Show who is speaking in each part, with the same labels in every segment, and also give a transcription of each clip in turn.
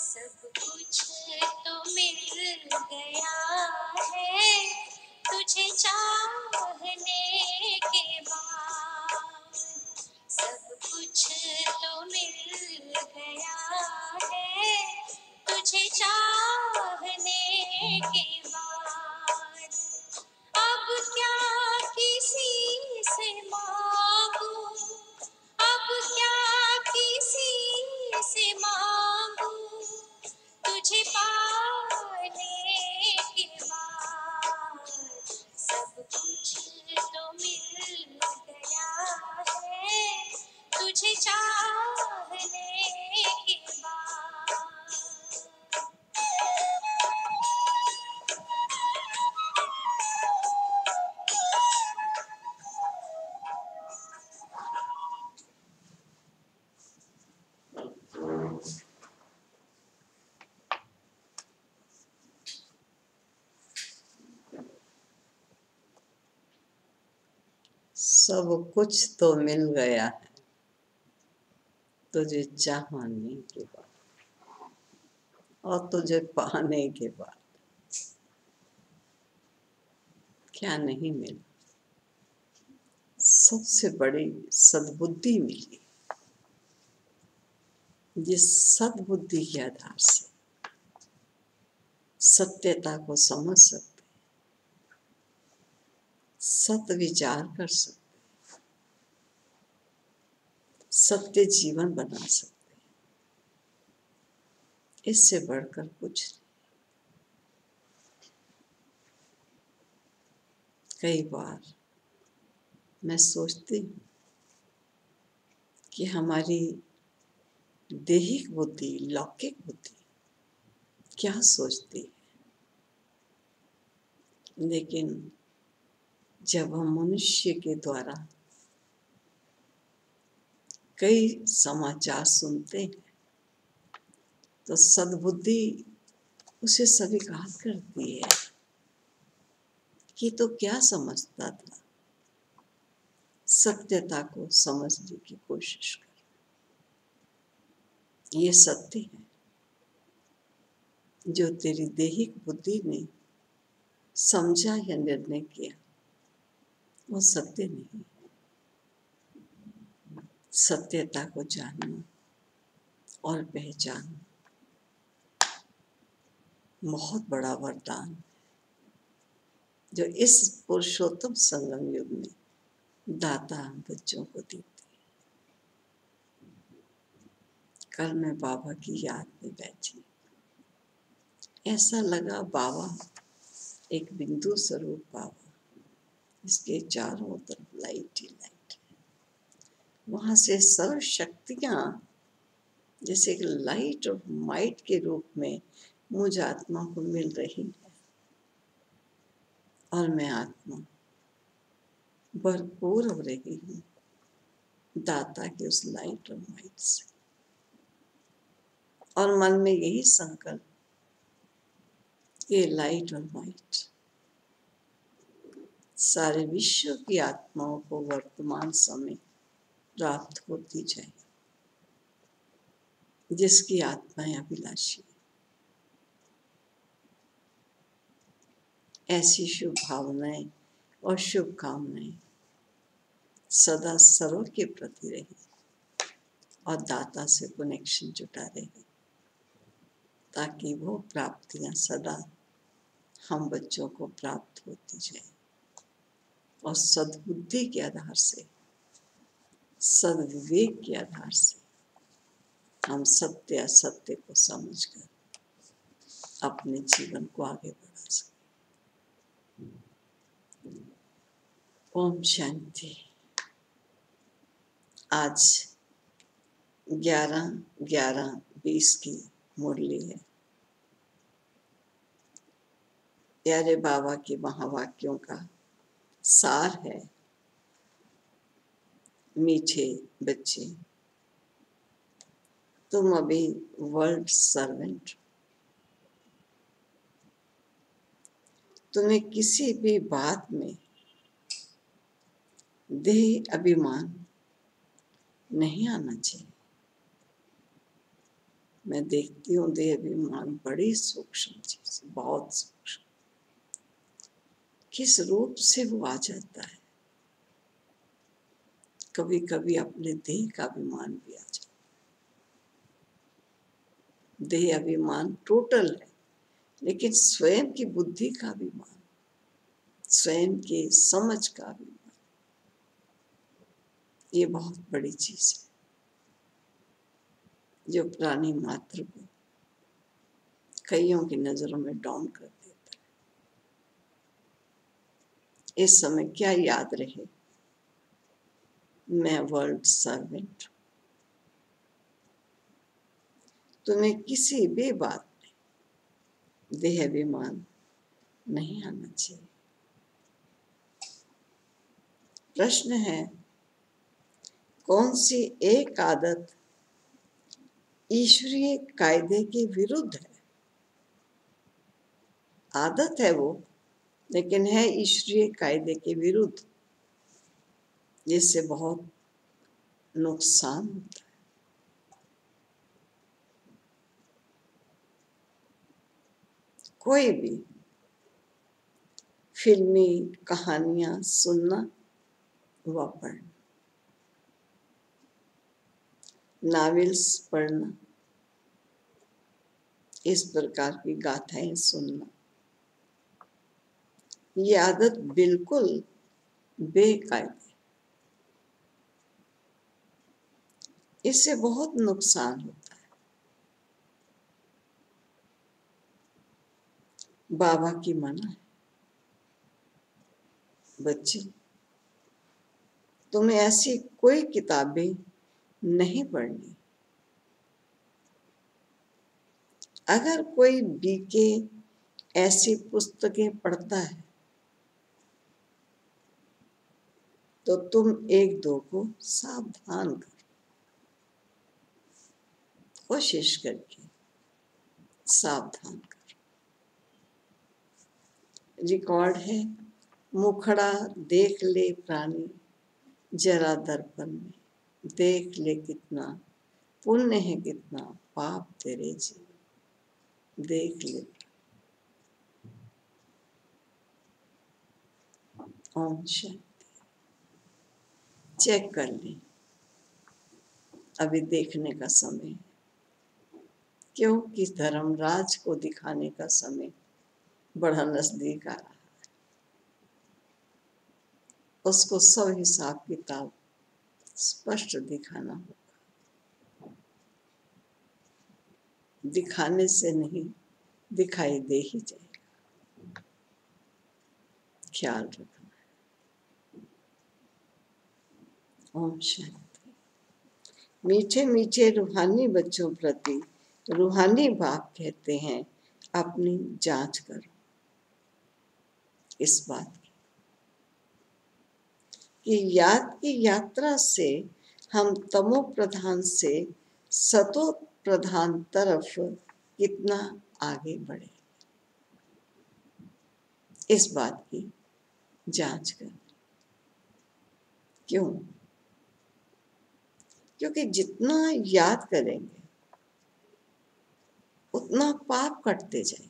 Speaker 1: सब कुछ तो मिल गया है तुझे चाहने के बाद, सब कुछ तो मिल गया है तुझे चाहने के बाद, अब क्या किसी से मांगू, अब क्या किसी से मांगू तुझे पाने के बाद, सब कुछ तो मिल गया है तुझे चाहने के बाद।
Speaker 2: सब कुछ तो मिल गया है तुझे चाहने के बाद और तुझे पाने के बाद क्या नहीं मिला। सबसे बड़ी सद्बुद्धि मिली, जिस सद्बुद्धि के आधार से सत्यता को समझ सकते, सत्य विचार कर सकते, सत्य जीवन बना सकते, इससे बढ़कर कुछ नहीं। कई बार मैं सोचती हूँ कि हमारी देहिक बुद्धि, लौकिक बुद्धि क्या सोचती है, लेकिन जब हम मनुष्य के द्वारा कई समाचार सुनते हैं तो सद्बुद्धि उसे स्वीकार करती है कि तो क्या समझता था, सत्यता को समझने की कोशिश कर। ये सत्य है जो तेरी देहिक बुद्धि ने समझा या निर्णय किया, वो सत्य नहीं। सत्यता को जानना और पहचानना बहुत बड़ा वरदान जो इस पुरुषोत्तम संगम युग में दाता बच्चों को देते। कल मैं बाबा की याद में बैठी, ऐसा लगा बाबा एक बिंदु स्वरूप बाबा, इसके चारों तरफ लाइट ही लाइट है। वहां से सर्व शक्तियां जैसे एक लाइट और माइट के रूप में मुझ आत्मा को मिल रही है और मैं आत्मा भरपूर हो रही हूँ दाता के उस लाइट और माइट से। और मन में यही संकल्प, ये लाइट और माइट सारे विश्व की आत्माओं को वर्तमान समय प्राप्त होती जाए, जिसकी आत्माएं अभिलाषी। ऐसी शुभ भावनाएं और शुभकामनाएं सदा सर्व के प्रति रहे और दाता से कनेक्शन जुटा रहे, ताकि वो प्राप्तियां सदा हम बच्चों को प्राप्त होती जाए और सद्बुद्धि के आधार से, सद्विवेक के आधार से हम सत्य असत्य को समझकर अपने जीवन को आगे बढ़ा सकें। ओम शांति। आज 11/11/20 की मुरली है। प्यारे बाबा के महावाक्यों का सार है, मीठे बच्चे तुम अभी वर्ल्ड सर्वेंट, तुम्हें किसी भी बात में देह अभिमान नहीं आना चाहिए। मैं देखती हूँ देह अभिमान बड़ी सूक्ष्म चीज, बहुत सूक्ष्म। किस रूप से वो आ जाता है। कभी कभी अपने देह का अभिमान भी आ जाता है। देह अभिमान टोटल है, लेकिन स्वयं की बुद्धि का अभिमान, स्वयं की समझ का अभिमान, ये बहुत बड़ी चीज है जो प्राणी मात्र को कईयों की नजरों में डाउन कर देता है। इस समय क्या याद रहे, मैं वर्ल्ड सर्वेंट। तुम्हें किसी भी बात में देह अभिमान नहीं आना चाहिए। प्रश्न है, कौन सी एक आदत ईश्वरीय कायदे के विरुद्ध है? आदत है वो, लेकिन है ईश्वरीय कायदे के विरुद्ध, जिससे बहुत नुकसान होता है। कोई भी फिल्मी कहानियां सुनना व पढ़ना, नॉवेल्स पढ़ना, इस प्रकार की गाथाएं सुनना, ये आदत बिल्कुल बेकायदे, इससे बहुत नुकसान होता है। बाबा की मना है, बच्चे तुम्हें ऐसी कोई किताबें नहीं पढ़नी। अगर कोई बीके ऐसी पुस्तकें पढ़ता है तो तुम एक दो को सावधान करो, कोशिश करके सावधान करो। रिकॉर्ड है, मुखड़ा देख ले प्राणी जरा दर्पण में, देख ले कितना पुण्य है कितना पाप तेरे जीवन, देख ले। ओम शांति। चेक कर ले, अभी देखने का समय है, क्योंकि धर्मराज को दिखाने का समय बड़ा नजदीक आ रहा है। उसको सब हिसाब किताब स्पष्ट दिखाना होगा। दिखाने से नहीं, दिखाई दे ही जाएगा। ख्याल रखना। ओम शांति। मीठे मीठे रूहानी बच्चों प्रति रूहानी बाप कहते हैं, अपनी जांच करो इस बात कि याद की यात्रा से हम तमो प्रधान से सतो प्रधान तरफ कितना आगे बढ़े। इस बात की जांच करें। क्यों? क्योंकि जितना याद करेंगे उतना पाप कटते जाएंगे।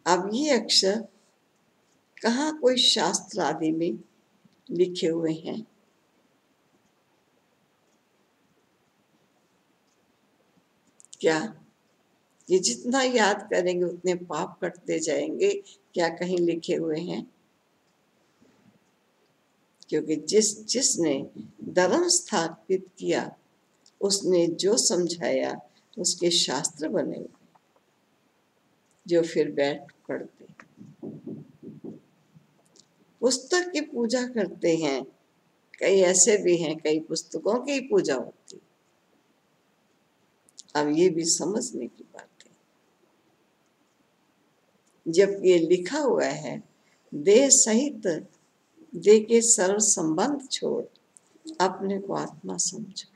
Speaker 2: अब ये अक्षर कहाँ कोई शास्त्र आदि में लिखे हुए हैं? क्या ये जितना याद करेंगे उतने पाप कटते जाएंगे, क्या कहीं लिखे हुए हैं? क्योंकि जिसने धर्म स्थापित किया उसने जो समझाया उसके शास्त्र बने हुए जो फिर बैठ पढ़ते, पुस्तक की पूजा करते हैं। कई ऐसे भी हैं, कई पुस्तकों की पूजा होती। अब ये भी समझने की बात है, जब ये लिखा हुआ है, देह सहित देह के सर्व संबंध छोड़ अपने को आत्मा समझो।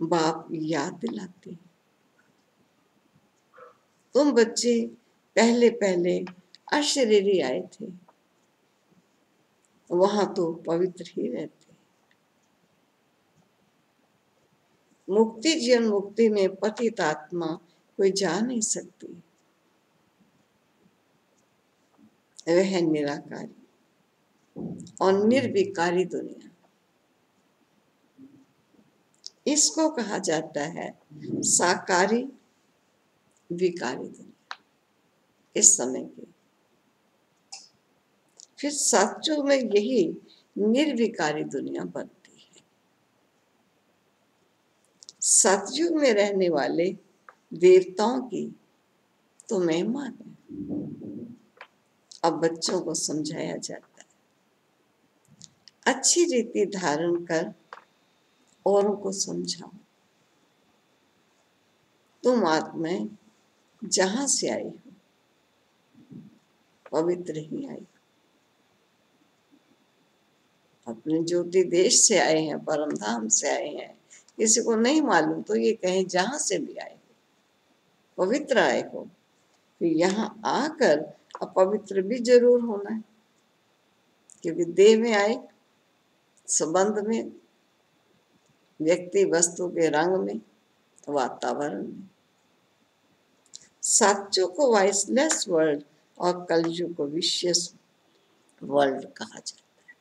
Speaker 2: बाप याद दिलाते हैं, तुम बच्चे पहले पहले अशरीरी आए थे, वहां तो पवित्र ही रहते। मुक्ति जीवन मुक्ति में पतित आत्मा कोई जा नहीं सकती, वह निराकारी और निर्विकारी दुनिया, इसको कहा जाता है साकारी विकारी दुनिया। इस समय की फिर सचो में यही निर्विकारी दुनिया बनती है। सतयुग में रहने वाले देवताओं की तो महिमा है। अब बच्चों को समझाया जाता है, अच्छी रीति धारण कर औरों को समझाओ। तुम आत्माएं जहां से आई हो पवित्र ही आई, अपने ज्योति देश से आए हैं, परम धाम से आए हैं। किसी को नहीं मालूम तो ये कहें जहां से भी आए हो पवित्र आए हो, फिर यहाँ आकर अपवित्र भी जरूर होना है, क्योंकि देह में आए, संबंध में, व्यक्ति वस्तु के रंग में, वातावरण में। साचो को वाइसलेस वर्ल्ड और कलयुग को विशेष वर्ल्ड कहा जाता है।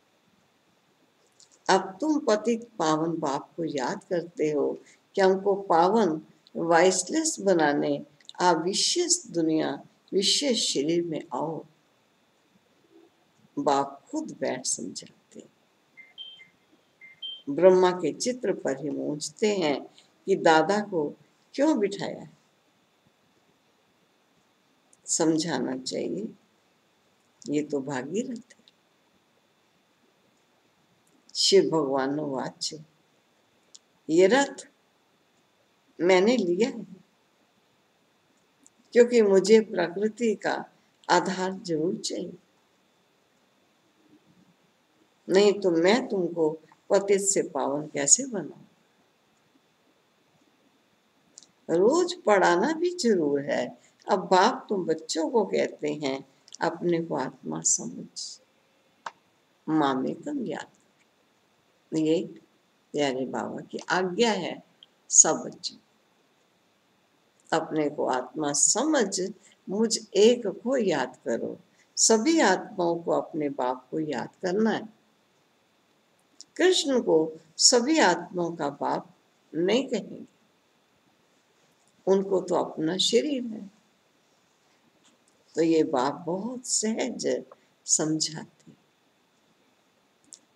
Speaker 2: अब तुम पतित पावन बाप को याद करते हो कि हमको पावन वाइसलेस बनाने आप विशेष दुनिया विशेष शरीर में आओ। बाप खुद बैठ समझाते, ब्रह्मा के चित्र पर ही मूंझते हैं कि दादा को क्यों बिठाया है। समझाना चाहिए, ये तो भागीरथ है। शिव भगवान वाच्य, ये रथ मैंने लिया है क्योंकि मुझे प्रकृति का आधार जरूर चाहिए, नहीं तो मैं तुमको पतित से पावन कैसे बनाऊं। रोज पढ़ाना भी जरूर है। अब बाप तुम बच्चों को कहते हैं अपने को आत्मा समझ, मामेकम याद। ये प्यारे बाबा की आज्ञा है सब बच्चों, अपने को आत्मा समझ मुझ एक को याद करो। सभी आत्माओं को अपने बाप को याद करना है। कृष्ण को सभी आत्माओं का बाप नहीं कहेंगे, उनको तो अपना शरीर है। तो ये बाप बहुत सहज समझाते,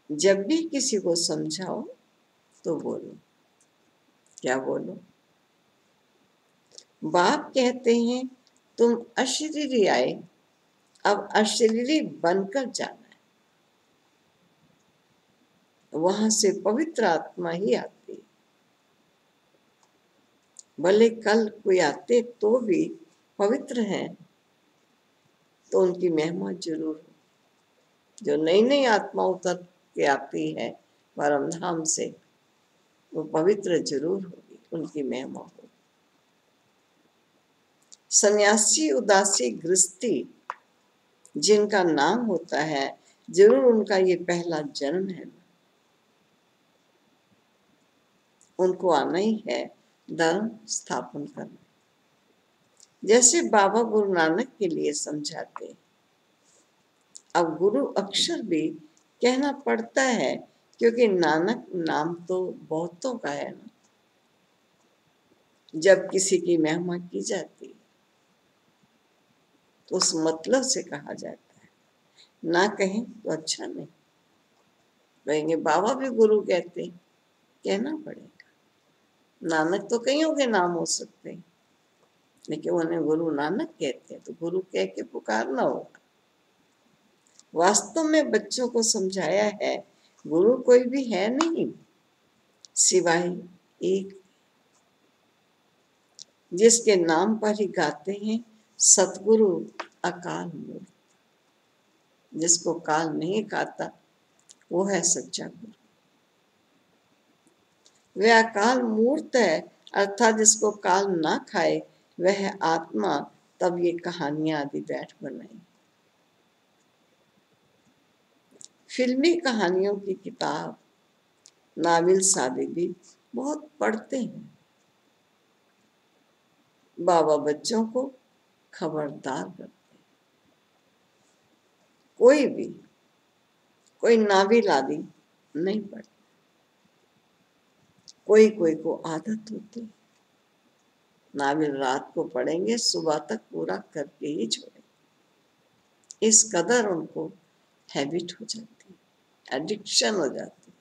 Speaker 2: जब भी किसी को समझाओ तो बोलो, क्या बोलो। बाप कहते हैं तुम अशरीरी आए, अब अशरीरी बनकर जाना है। वहां से पवित्र आत्मा ही आती है। भले कल कोई आते तो भी पवित्र हैं, तो उनकी महिमा जरूर हो। जो नई नई आत्मा उतर के आती है परम धाम से, वो पवित्र जरूर होगी, उनकी महिमा होगी। सन्यासी उदासी गृहस्थी जिनका नाम होता है, जरूर उनका ये पहला जन्म है। उनको आना ही है धर्म स्थापन करना। जैसे बाबा गुरु नानक के लिए समझाते, अब गुरु अक्षर भी कहना पड़ता है क्योंकि नानक नाम तो बहुतों का है ना। जब किसी की महिमा की जाती तो उस मतलब से कहा जाता है, ना कहें तो अच्छा नहीं। कहेंगे बाबा भी गुरु कहते, कहना पड़ेगा। नानक तो कईयों के नाम हो सकते हैं, लेकिन उन्हें गुरु नानक कहते हैं तो गुरु कह के पुकारना होगा। वास्तव में बच्चों को समझाया है गुरु कोई भी है नहीं सिवाय एक, जिसके नाम पर ही गाते हैं सतगुरु अकाल मूर्त। जिसको काल नहीं खाता वो है सच्चा गुरु। वह अकाल मूर्त है, अर्थात जिसको काल ना खाए वह है आत्मा। तब ये कहानियां आदि बैठ बनाई। फिल्मी कहानियों की किताब, नाविल्स आदि भी बहुत पढ़ते हैं। बाबा बच्चों को खबरदार करते हैं, कोई नाविल आदि नहीं पढ़ता। कोई कोई को आदत होती है, नाविल रात को पढ़ेंगे, सुबह तक पूरा करके ही छोड़ेंगे। इस कदर उनको हैबिट हो जाती है, एडिक्शन हो जाती है।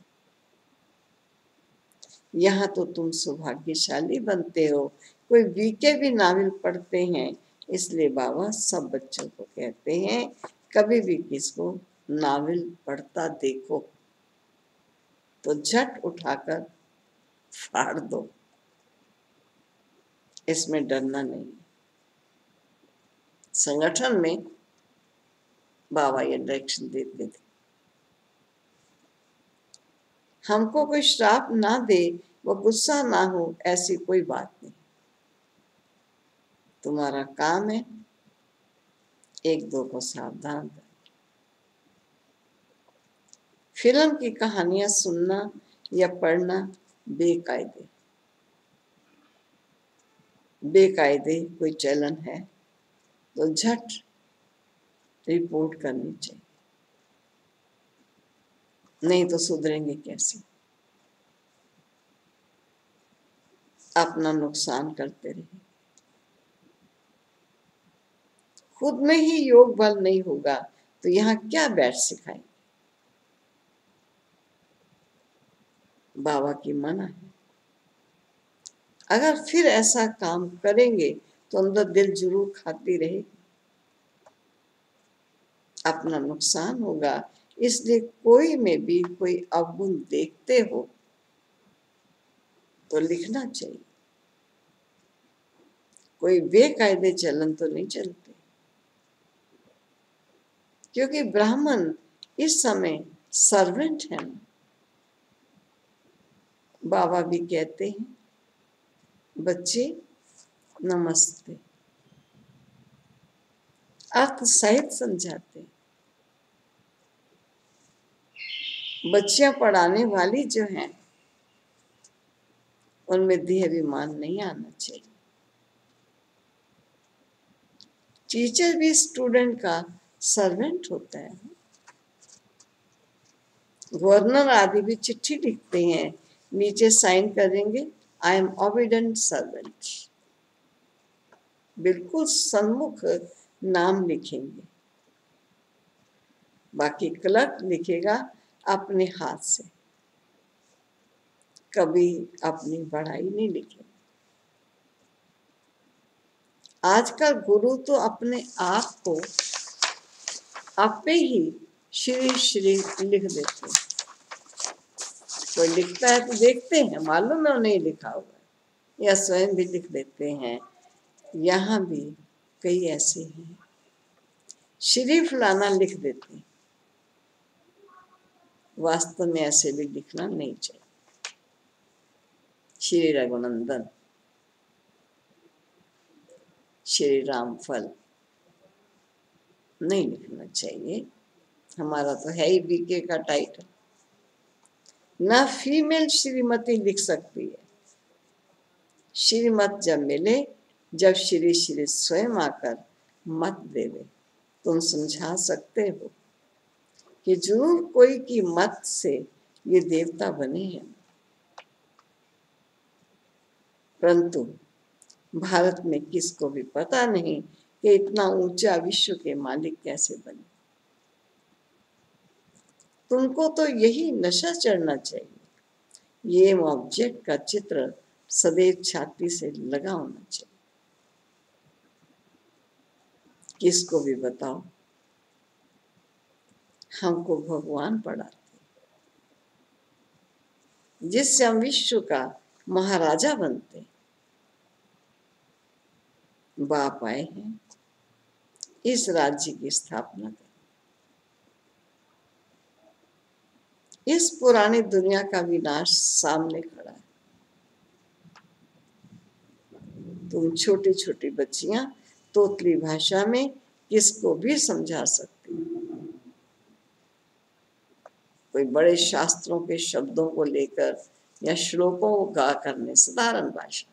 Speaker 2: यहाँ तो तुम सौभाग्यशाली बनते हो, कोई बीके भी नावल पढ़ते हैं। इसलिए बाबा सब बच्चों को कहते हैं, कभी भी किसको नावल पढ़ता देखो तो झट उठाकर फाड़ दो, इसमें डरना नहीं। संगठन में बाबा ये डायरेक्शन देते थे, हमको कोई श्राप ना दे, वो गुस्सा ना हो, ऐसी कोई बात नहीं। तुम्हारा काम है एक दो को सावधान कर। फिल्म की कहानियां सुनना या पढ़ना बेकायदे कोई चलन है तो झट रिपोर्ट करनी चाहिए, नहीं तो सुधरेंगे कैसे। अपना नुकसान करते रहे, खुद में ही योग बल नहीं होगा तो यहाँ क्या बैठ सिखाएंगे। बाबा की मना है, अगर फिर ऐसा काम करेंगे तो अंदर दिल जरूर खाती रहेगी, अपना नुकसान होगा। इसलिए कोई में भी कोई अवगुण देखते हो तो लिखना चाहिए। कोई बेकायदे चलन तो नहीं चलते, क्योंकि ब्राह्मण इस समय सर्वेंट है। बाबा भी कहते हैं, बच्चे नमस्ते, अर्थ सहित समझाते। बच्चियां पढ़ाने वाली जो हैं उनमें देहाभिमान नहीं आना चाहिए। टीचर भी स्टूडेंट का सर्वेंट होता है। गवर्नर आदि भी चिट्ठी लिखते हैं, नीचे साइन करेंगे, आई एम ओबीडेंट सर्वेंट, बिल्कुल सन्मुख नाम लिखेंगे। बाकी क्लर्क लिखेगा अपने हाथ से, कभी अपनी बड़ाई नहीं लिखेगा। आजकल गुरु तो अपने आप को आपे ही श्री श्री लिख देते हैं। कोई लिखता है तो देखते हैं, मालूम है नहीं लिखा हुआ है, या स्वयं भी लिख देते हैं। यहाँ भी कई ऐसे हैं, श्री फलाना लिख देते हैं, वास्तव में ऐसे भी लिखना नहीं चाहिए। श्री रघुनंदन, श्री रामफल नहीं लिखना चाहिए। हमारा तो है ही बीके का टाइटल। ना फीमेल श्रीमती लिख सकती है। श्रीमत जब मिले, जब श्री श्री स्वयं आकर मत देवे, तुम समझा सकते हो कि जरूर कोई की मत से ये देवता बने हैं। परंतु भारत में किसको भी पता नहीं कि इतना ऊंचा विश्व के मालिक कैसे बने। तुमको तो यही नशा चढ़ना चाहिए, ये ऑब्जेक्ट का चित्र सदैव छाती से लगा होना चाहिए। किसको भी बताओ, हमको भगवान पढ़ाते, जिससे हम विश्व का महाराजा बनते। बाप आए हैं इस राज्य की स्थापना कर। इस पुरानी दुनिया का विनाश सामने खड़ा है। तुम छोटी छोटी बच्चियां तोतली भाषा में किसको भी समझा सकती हो। कोई बड़े शास्त्रों के शब्दों को लेकर या श्लोकों को गा करने साधारण भाषा,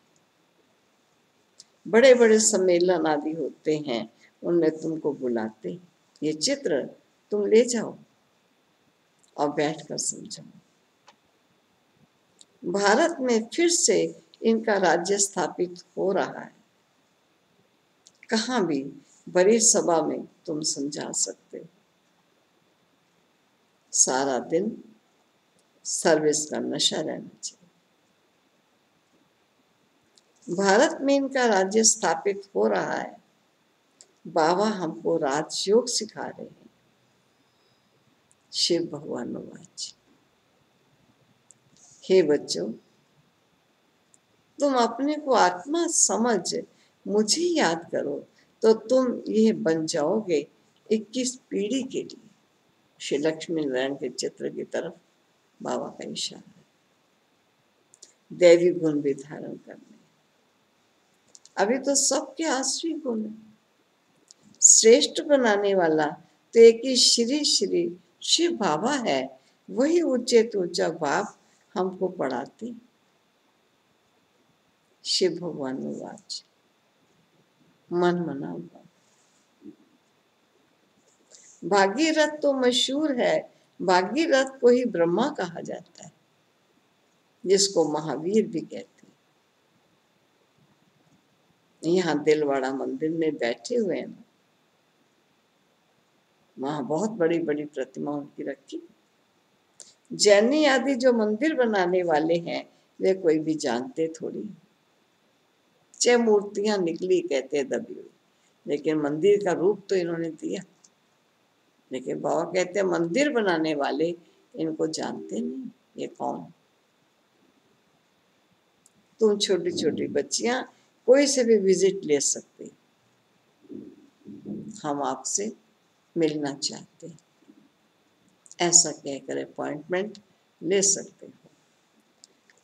Speaker 2: बड़े बड़े सम्मेलन आदि होते हैं, उनमें तुमको बुलाते, ये चित्र तुम ले जाओ और बैठकर समझो। भारत में फिर से इनका राज्य स्थापित हो रहा है। कहाँ भी बड़ी सभा में तुम समझा सकते हो। सारा दिन सर्विस का नशा रहना चाहिए। भारत में इनका राज्य स्थापित हो रहा है। बाबा हमको राजयोग सिखा रहे हैं। शिव भगवान वाच, हे बच्चों, तुम अपने को आत्मा समझ मुझे याद करो तो तुम ये बन जाओगे 21 पीढ़ी के लिए। श्री लक्ष्मी नारायण के चित्र की तरफ बाबा का इशारा है। दैवी गुण भी धारण करने। अभी तो सबके आश्री गुण है। श्रेष्ठ बनाने वाला तो एक ही श्री श्री शिव बाबा है। वही ऊंचे तो ऊंचा बाप हमको पढ़ाते। शिव भगवान वाच, मन मना भाव। भागीरथ तो मशहूर है। भागीरथ को ही ब्रह्मा कहा जाता है, जिसको महावीर भी कहते हैं। यहाँ दिलवाड़ा मंदिर में बैठे हुए हैं, वहां बहुत बड़ी बड़ी प्रतिमा उनकी रखी। जैनी आदि जो मंदिर बनाने वाले हैं, वे कोई भी जानते थोड़ी। 6 मूर्तियां निकली कहते दबी हुई, लेकिन मंदिर का रूप तो इन्होंने दिया। लेकिन बाबा कहते हैं मंदिर बनाने वाले इनको जानते नहीं, ये कौन। तुम छोटी छोटी बच्चियां कोई से भी विजिट ले सकते। हम आपसे मिलना चाहते हैं, ऐसा कहकर अपॉइंटमेंट ले सकते हो।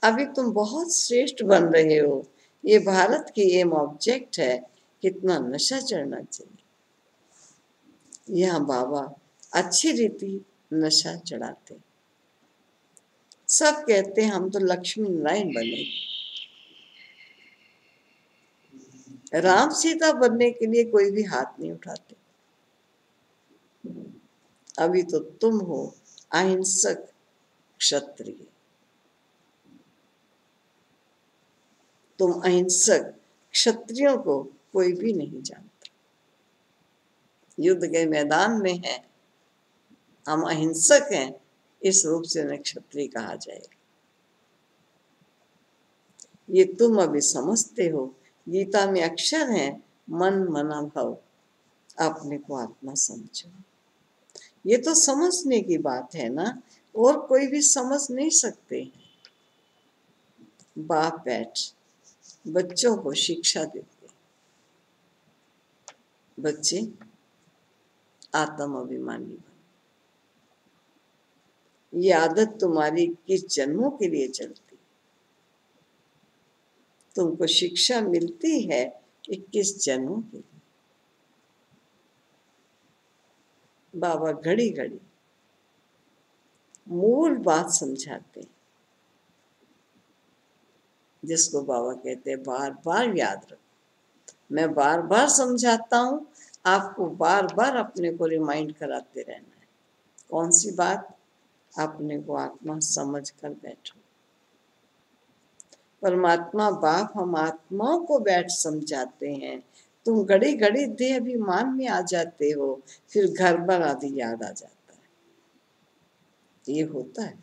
Speaker 2: अभी तुम बहुत श्रेष्ठ बन रहे हो। ये भारत की एम ऑब्जेक्ट है। कितना नशा चढ़ना चाहिए। यहाँ बाबा अच्छी रीति नशा चढ़ाते। सब कहते हैं हम तो लक्ष्मी नारायण बने। राम सीता बनने के लिए कोई भी हाथ नहीं उठाते। अभी तो तुम हो अहिंसक क्षत्रिय। तुम अहिंसक क्षत्रियों को कोई भी नहीं जानता। युद्ध के मैदान में है, हम अहिंसक हैं, इस रूप से उन्हें क्षत्रिय कहा जाएगा। ये तुम अभी समझते हो। गीता में अक्षर हैं, मन मना भव। अपने को आत्मा समझो। ये तो समझने की बात है ना, और कोई भी समझ नहीं सकते। बाप बैठ बच्चों को शिक्षा देते। बच्चे आत्म अभिमानी बनो। ये आदत तुम्हारी 21 जन्मों के लिए चलती। तुमको शिक्षा मिलती है 21 जन्मों के लिए। बाबा घड़ी घड़ी मूल बात समझाते, जिसको बाबा कहते हैं बार बार याद रखो। मैं बार बार समझाता हूँ, आपको बार बार अपने को रिमाइंड कराते रहना है। कौन सी बात? अपने को आत्मा समझ कर बैठो। परमात्मा बाप हम आत्माओं को बैठ समझाते हैं। तुम घड़ी घड़ी देह अभिमान में आ जाते हो, फिर घर पर आदि याद आ जाता है। ये होता है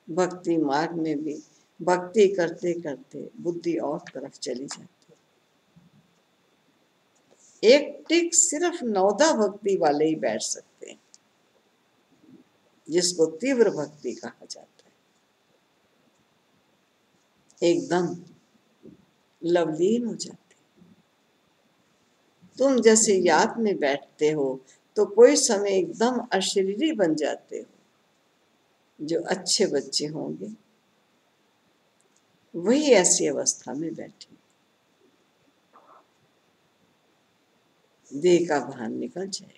Speaker 2: भक्ति मार्ग में भी। भक्ति करते करते बुद्धि और तरफ चली जाती है। एक टिक सिर्फ नवदा भक्ति वाले ही बैठ सकते हैं, जिसको तीव्र भक्ति कहा जाता है। एकदम लवलीन हो जाते। तुम जैसे याद में बैठते हो तो कोई समय एकदम अशरीरी बन जाते हो। जो अच्छे बच्चे होंगे वही ऐसी अवस्था में बैठे, देह का भान निकल जाएगा।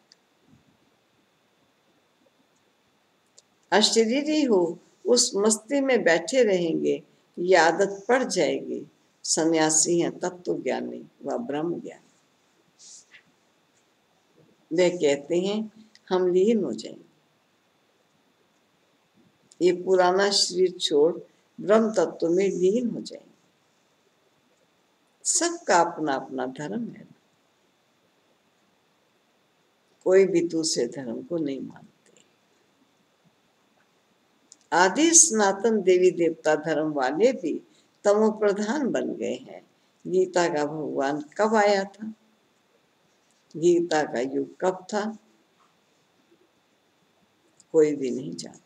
Speaker 2: अशरीरी हो उस मस्ती में बैठे रहेंगे, ये आदत पड़ जाएगी। सन्यासी हैं तत्व ज्ञानी व ब्रह्म ज्ञानी, वे कहते हैं हम लीन हो जाएंगे, ये पुराना शरीर छोड़ ब्रह्म तत्व में लीन हो जाएंगे। सबका अपना अपना धर्म है, कोई भी दूसरे धर्म को नहीं मानते। आदि सनातन देवी देवता धर्म वाले भी तमो प्रधान बन गए हैं। गीता का भगवान कब आया था? गीता का युग कब था? कोई भी नहीं जानता।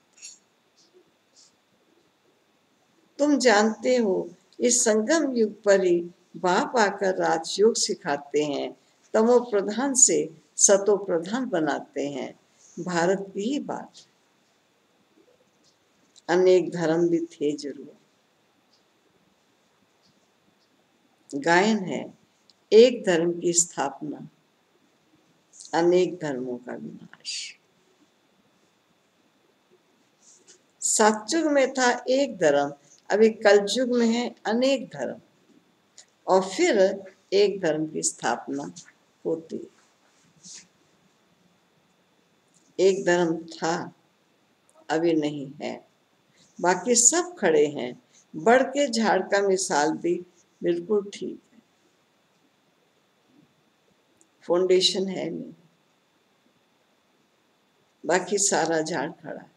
Speaker 2: तुम जानते हो इस संगम युग पर ही बाप आकर राजयोग सिखाते हैं, तमो प्रधान से सतो प्रधान बनाते हैं। भारत की ही बात, अनेक धर्म भी थे जरूर। गायन है एक धर्म की स्थापना, अनेक धर्मों का विनाश। सतयुग में था एक धर्म, अभी कलयुग में है अनेक धर्म, और फिर एक धर्म की स्थापना होती है। एक धर्म था, अभी नहीं है, बाकी सब खड़े हैं। बढ़ के झाड़ का मिसाल भी बिल्कुल ठीक है, फाउंडेशन है नहीं, बाकी सारा झाड़ खड़ा है।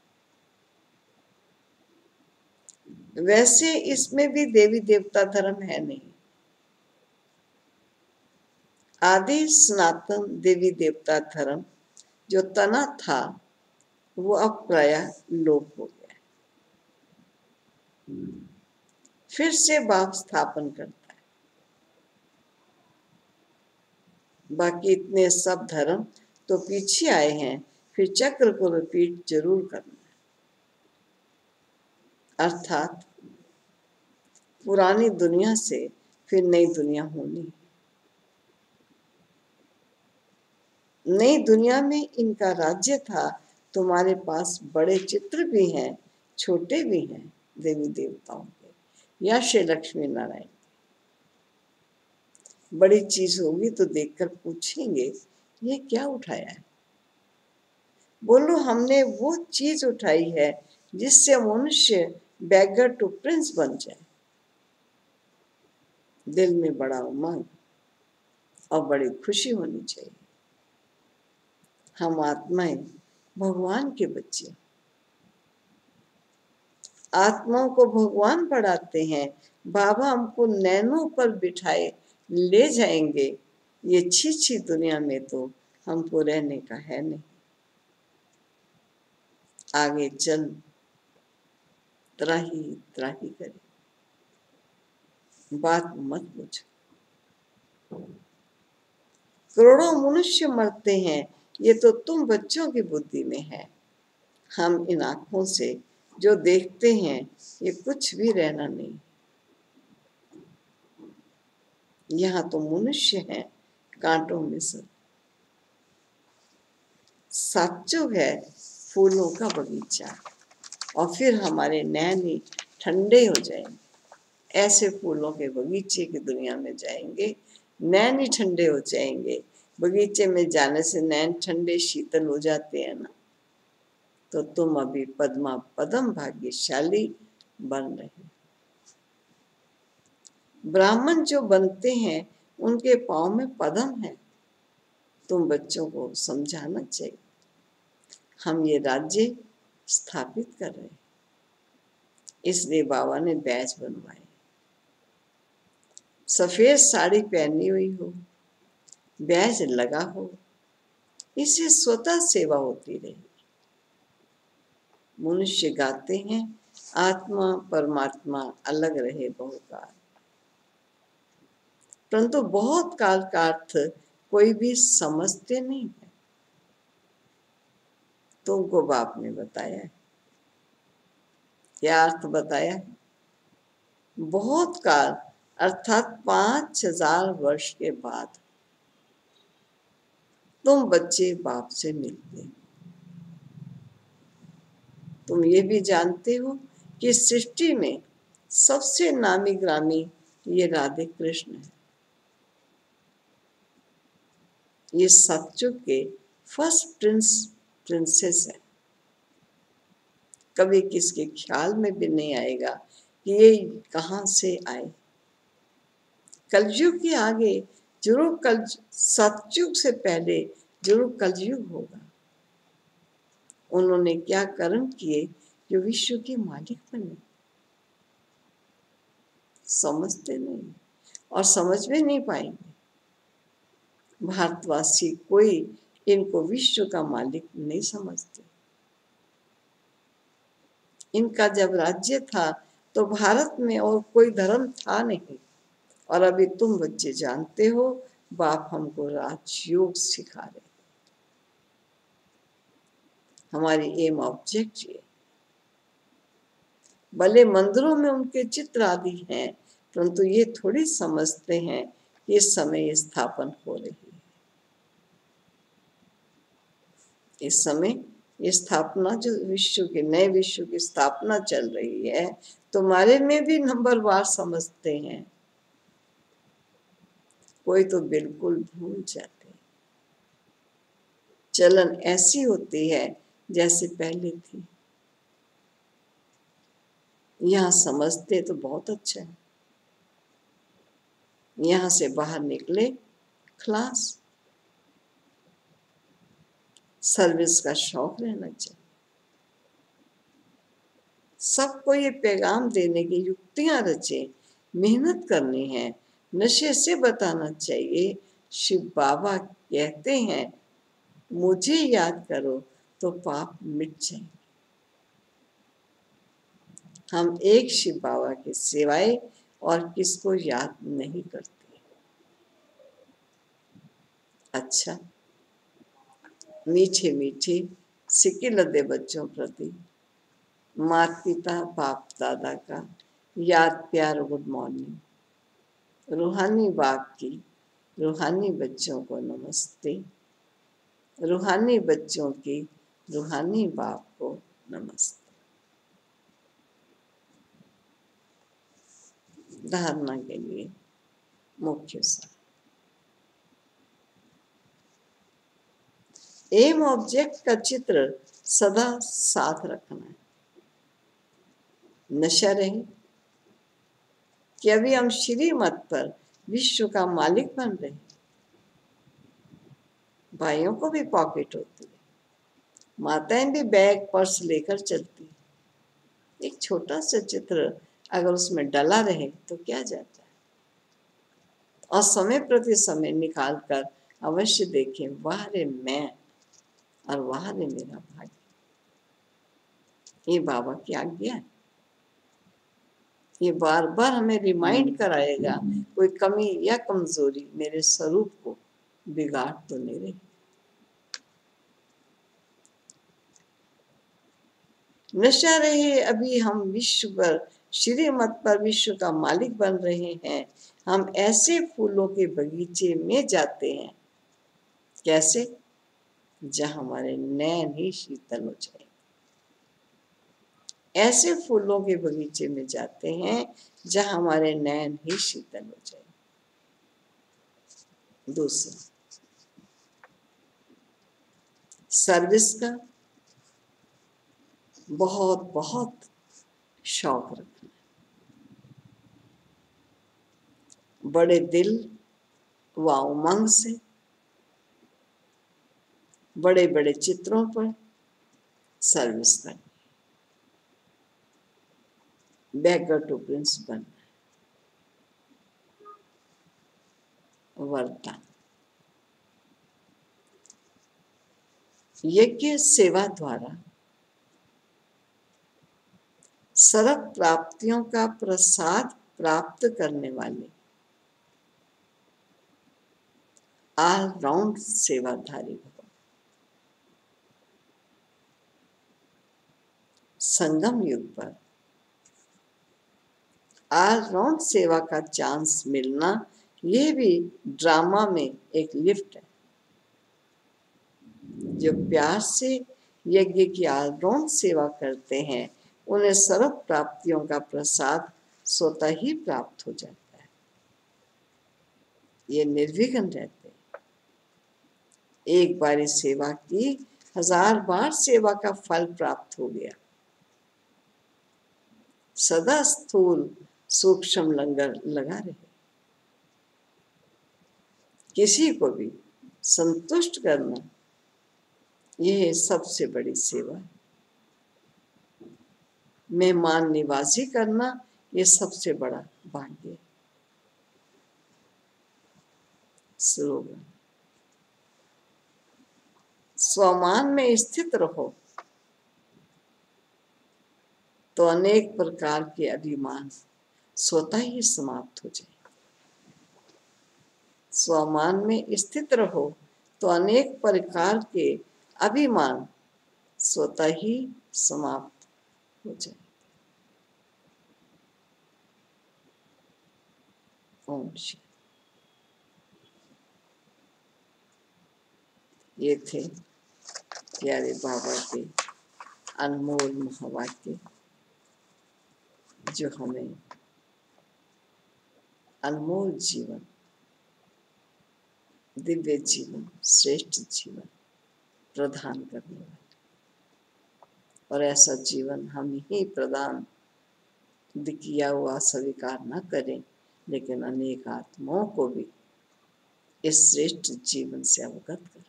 Speaker 2: वैसे इसमें भी देवी देवता धर्म है नहीं। आदि सनातन देवी देवता धर्म जो तना था वो अब प्रायः लोप हो गया, फिर से बाप स्थापन करता है। बाकी इतने सब धर्म तो पीछे आए हैं, फिर चक्र को रिपीट जरूर करना है। अर्थात पुरानी दुनिया से फिर नई दुनिया होनी। नई दुनिया में इनका राज्य था। तुम्हारे पास बड़े चित्र भी हैं, छोटे भी हैं देवी देवताओं के या श्री लक्ष्मी नारायण। बड़ी चीज होगी तो देखकर पूछेंगे ये क्या उठाया है। बोलो हमने वो चीज उठाई है जिससे मनुष्य बैगर टू प्रिंस बन जाए। दिल में बड़ा उमंग और बड़ी खुशी होनी चाहिए। हम आत्माएं भगवान के बच्चे, आत्माओं को भगवान पढ़ाते हैं। बाबा हमको नैनों पर बिठाए ले जाएंगे। ये छी दुनिया में तो हमको रहने का है नहीं। आगे चल त्राही त्राही करे, बात मत पूछो। करोड़ों मनुष्य मरते हैं, ये तो तुम बच्चों की बुद्धि में है। हम इन आंखों से जो देखते हैं ये कुछ भी रहना नहीं। यहाँ तो मनुष्य हैं कांटों में सब। सतयुग है फूलों का बगीचा, और फिर हमारे नैन ही ठंडे हो जाएंगे। ऐसे फूलों के बगीचे की दुनिया में जाएंगे, नैन ही ठंडे हो जाएंगे। बगीचे में जाने से नैन ठंडे शीतल हो जाते हैं ना। तो तुम अभी पद्मा पदम भाग्यशाली बन रहे। ब्राह्मण जो बनते हैं उनके पाँव में पदम है। तुम बच्चों को समझाना चाहिए। हम ये राज्य स्थापित कर रहे हैं, इसलिए बाबा ने बैच बनवाए। सफेद साड़ी पहनी हुई हो, बैच लगा हो, इससे स्वतः सेवा होती रहेगी। मनुष्य गाते हैं आत्मा परमात्मा अलग रहे बहुकाल, परंतु बहुत काल का अर्थ कोई भी समझते नहीं है। तुमको बाप ने बताया है। क्या अर्थ बताया? बहुत काल अर्थात 5000 वर्ष के बाद तुम बच्चे बाप से मिलते। तुम ये भी जानते हो कि सृष्टि में सबसे नामी ग्रामी ये राधे कृष्ण है। ये सतयुग के फर्स्ट प्रिंसेस है। कभी किसके ख्याल में भी नहीं आएगा कि ये कहां से आए। कलयुग के आगे जरूर सतयुग से पहले जरूर कलयुग होगा। उन्होंने क्या कर्म किए जो विश्व के मालिक बने? समझते नहीं और समझ में नहीं पाएंगे। भारतवासी कोई इनको विश्व का मालिक नहीं समझते। इनका जब राज्य था तो भारत में और कोई धर्म था नहीं। और अभी तुम बच्चे जानते हो बाप हमको राजयोग सिखा रहे। हमारी एम ऑब्जेक्ट ये। भले मंदिरों में उनके चित्र आदि हैं, परंतु ये थोड़ी समझते हैं कि इस समय स्थापन हो रही है। इस समय ये स्थापना जो विश्व के नए विश्व की स्थापना चल रही है, तुम्हारे में भी नंबरवार समझते हैं। कोई तो बिल्कुल भूल जाते। चलन ऐसी होती है जैसे पहले थी। यहाँ समझते तो बहुत अच्छा है। यहाँ से बाहर निकले खलास। सर्विस का शौक रहना चाहिए। सबको ये पैगाम देने की युक्तियां रचे, मेहनत करनी है, नशे से बताना चाहिए। शिव बाबा कहते हैं मुझे याद करो तो पाप मिट जाएंगे। हम एक शिव बाबा के सिवाय और किसको याद नहीं करते। अच्छा, मीठे मीठे सिक्के लदे बच्चों प्रति माता पिता बाप दादा का याद प्यार गुड मॉर्निंग। रूहानी बाप की रूहानी बच्चों को नमस्ते। रूहानी बच्चों की रूहानी बाप को नमस्ते। धारणा के लिए मुख्य सार। एम ऑब्जेक्ट का चित्र सदा साथ रखना है। नशा रहे कि अभी हम श्रीमत पर विश्व का मालिक बन रहे। भाइयों को भी पॉकेट होती है, माताएं भी बैग पर्स लेकर चलती है। एक छोटा सा चित्र अगर उसमें डला रहे तो क्या जाता है। और समय प्रति समय निकाल कर अवश्य देखें, वाह रे मैं और वाह रे मेरा भाग्य। ये बाबा की आज्ञा है। ये बार बार हमें रिमाइंड कराएगा कोई कमी या कमजोरी मेरे स्वरूप को बिगाड़ तो नहीं रही। नशा रहे अभी हम विश्व पर श्रीमत पर विश्व का मालिक बन रहे हैं। हम ऐसे फूलों के बगीचे में जाते हैं, कैसे, जहां हमारे नैन ही शीतल हो जाए। ऐसे फूलों के बगीचे में जाते हैं जहां हमारे नैन ही शीतल हो जाए। दूसरा, सर्विस का बहुत बहुत शौक रखना। बड़े दिल व उमंग से बड़े बड़े चित्रों पर सर्विस करनी। बैगर टू प्रिंस बनना। वरदान, यज्ञ सेवा द्वारा सर्व प्राप्तियों का प्रसाद प्राप्त करने वाले ऑलराउंड सेवाधारी भव। संगम युग पर ऑलराउंड सेवा का चांस मिलना, ये भी ड्रामा में एक लिफ्ट है। जो प्यार से यज्ञ की ऑलराउंड सेवा करते हैं, उन्हें सर्व प्राप्तियों का प्रसाद स्वतः ही प्राप्त हो जाता है। ये निर्विघ्न रहते हैं। एक बारी सेवा की, 1000 बार सेवा का फल प्राप्त हो गया। सदा स्थूल सूक्ष्म लंगर लगा रहे। किसी को भी संतुष्ट करना, यह सबसे बड़ी सेवा है। मेहमान निवाजी करना, ये सबसे बड़ा भाग्य है। स्लोगन: स्वमान में स्थित रहो तो अनेक प्रकार के अभिमान स्वतः ही समाप्त हो जाए। स्वमान में स्थित रहो तो अनेक प्रकार के अभिमान स्वतः ही समाप्त हो जाए। ओम शांति। ये थे प्यारे बाबा के अनमोल महावाक्य, जो हमें अनमोल जीवन, दिव्य जीवन, श्रेष्ठ जीवन प्रदान करने वाले। और ऐसा जीवन हम ही प्रदान किया हुआ स्वीकार न करें, लेकिन अनेक आत्माओं को भी इस श्रेष्ठ जीवन से अवगत करा दें,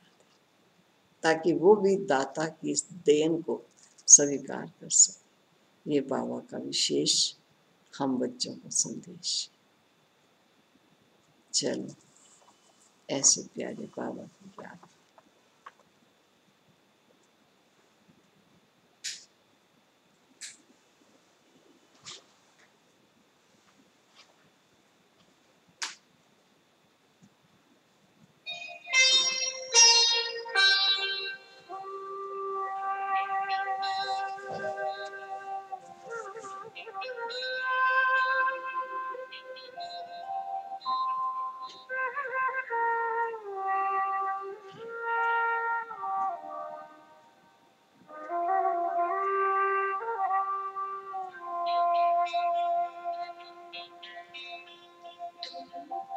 Speaker 2: ताकि वो भी दाता की इस देन को स्वीकार कर सके। ये बाबा का विशेष हम बच्चों को संदेश। चलो, ऐसे प्यारे बाबा की याद।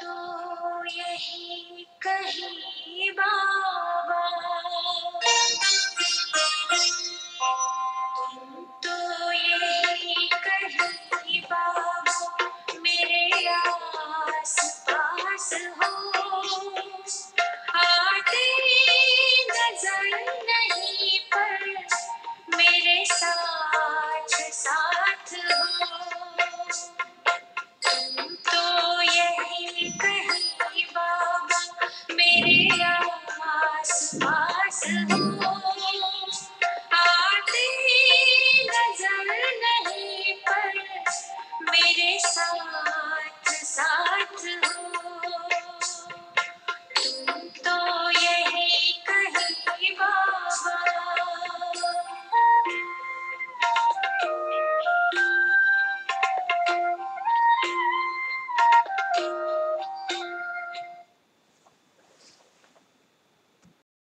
Speaker 1: तो यही कहीं बाबा, तो यही कहीं बाबा, मेरे आस पास हो। आते नजर नहीं पर मेरे साथ साथ हो।